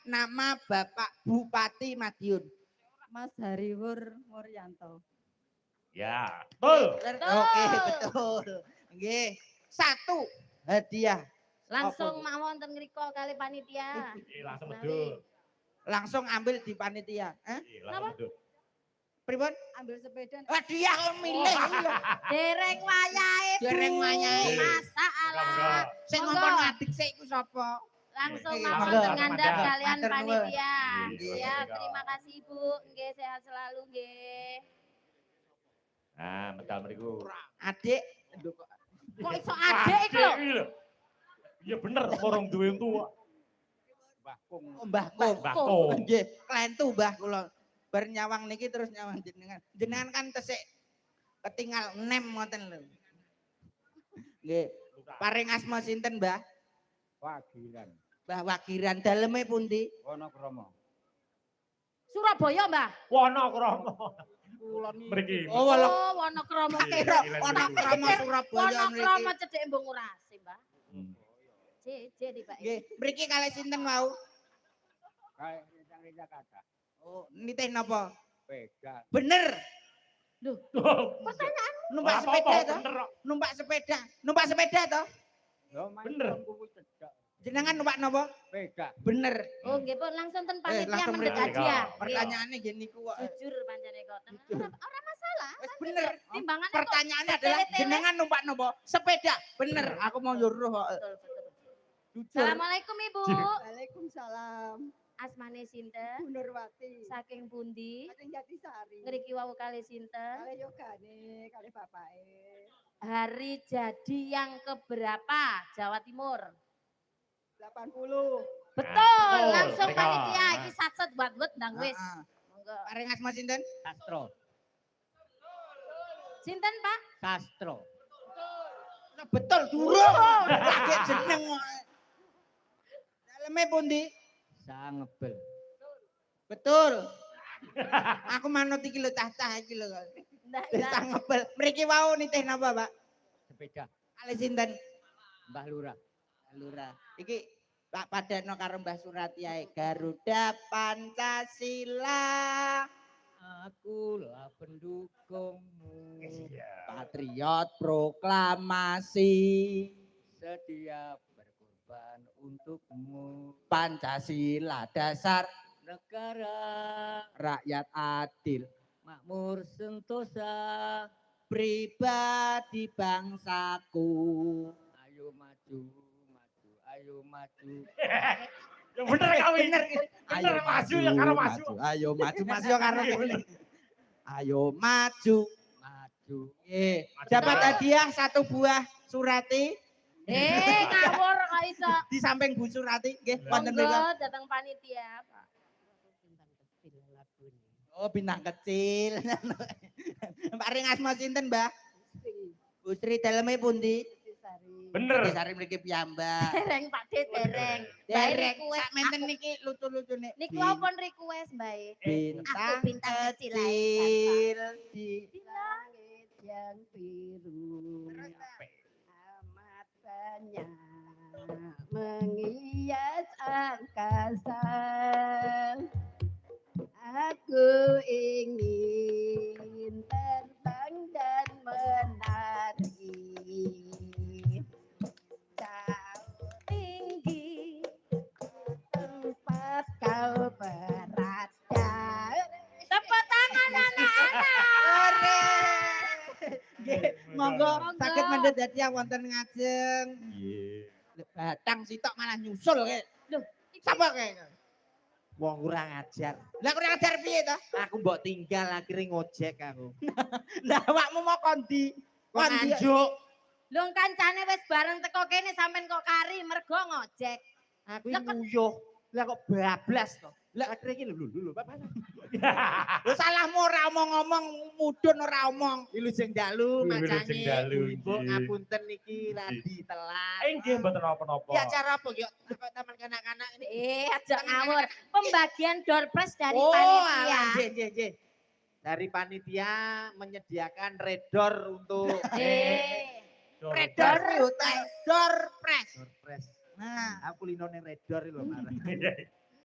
nama Bapak Bupati Madiun? Mas Hariwur Muryanto. Ya, betul. Oke, betul. Nggih. 1 hadiah. Langsung mawon wonten ngriko kali panitia. Langsung betul. Langsung ambil di panitia. Langsung betul. Pripun? Ambil sepeda. Wah, dia kok milih. Dereng wayahe. Dereng wayahe. Masa Allah. Sing ngomong adik sik iku sapa? Langsung Iya, mawon monggo. ngandhap kalian Matur nuwun. panitia. Iya, Ya, monggo. terima kasih Ibu. Nggih, sehat selalu nggih. Nah, medal mriku. Adik. Kok iso adek iku lho? Iya bener, orang duwe tua. Mbah Kung. Mbah Kung. Nggih, klentu Mbah kula. Bar nyawang niki terus nyawang jenengan. Jenengan kan tesik ketinggal nem ngoten lho. Nggih. Paring asma sinten, Mbah? Wagiran. Mbah Wagiran daleme pundi? Wonokromo. Surabaya, Mbah. Wonokromo. Kulon iki. Mriki. Oh, walah. Oh, Wonokromo. Kira Wonokromo Surabaya Wonokromo mriki. cedhek embung urase, Mbah. C di Pak. Nggih, mriki kalih sinten wau? Kayak rencang-rencang kata. Oh, nitih napa? Beda. Bener. Pertanyaan Numpak sepeda to? Numpak sepeda. Numpak sepeda to? Yo main Bener. kuku cedak. Jenengan numpak napa? Beda. Bener. Oh, nggih pun langsung ten panitia langsung mendhet mriki. hadiah. Pertanyaannya gini ku kok. Jujur pancene kok. Ora masalah. Wis bener. Timbangannya kok Pertanyaannya adalah tele-tele. jenengan numpak napa? Sepeda. Bener. Aku mau nyuruh kok. Betul, betul. Jujur. Assalamualaikum Ibu. Waalaikumsalam. Asmane sinten? Bu Nurwati. Saking pundi? Saking Jatisari. Ngriki wau kali sinten? Kali yogane, kali bapake. Hari jadi yang keberapa Jawa Timur? 80. Betul, langsung Mereka. panitia iki satset buat ndang wis. Heeh. Monggo. Paring asma sinten? Sastro. Sinten, Pak? Sastro. Nah, betul durung. Lagi jeneng kok. Daleme pundi? Sangebel. Betul. Aku manut iki lho cah-cah iki lho. Ndak Desa ngebel. Mriki wau nitih napa, Pak? Sepeda. Kali sinten? Mbah Lurah. Lurah. Iki Pak Padano karo Mbah Surati ae. Garuda Pancasila. Akulah pendukungmu. Patriot proklamasi. Sedia berkorban untukmu. Pancasila dasar Negara rakyat adil. makmur sentosa. Pribadi bangsaku. Ayo maju, maju, ayo maju. Yang bener kami. Ayo maju ya karo maju. Ayo maju Mas yo karo ayo maju. Maju. Dapat hadiah 1 buah Surati ngawur kok iso. di samping Bu Surati nggih wonten mriku. Monggo datang panitia, Pak. Oh bintang kecil. Paring asma sinten, Mbah? Bu Sri daleme pundi? Jatisari. Bener. Sari mriki piyambak. Dereng Pak De, dereng. Derek Request sak menten niki lucu-lucune. Niku pun request, Mbak. Bintang Aku bintang kecil kecil di Di langit yang biru. Amat banyak menghias angkasa. Aku ingin terbang dan menari jauh tinggi tempat kau berada. Tepuk tangan anak-anak. monggo Monggo. saged mendhet hadiah wonten ngajeng. Iya. Batang sitok malah nyusul kayak. Loh, Sapa kayak? Wong kurang ajar. Lah kurang ajar piye to? Aku mbok tinggal akhirnya ngojek aku. Lah awakmu mau kondi. Kondi. Anjuk. Lho kancane wis bareng teko kene sampean kok kari mergo ngojek. Aku iki nguyuh. Lah kok bablas to. Lah akhirnya iki lho Bapak. Lu salahmu ora omong-ngomong, mudhun ora omong. Iki lho jeng dalu Wilujeng macane. dalu, Ibu nggih. ngapunten niki ladi telat. Nggih mboten napa-napa. Ya acara apa yo? Taman kanak-kanak ini. Aja ngawur. Pembagian door prize dari Oh, panitia. alah, J. Dari panitia menyediakan redor untuk Redor yo, door press. door press. Nah, Aku linone redor lho marah.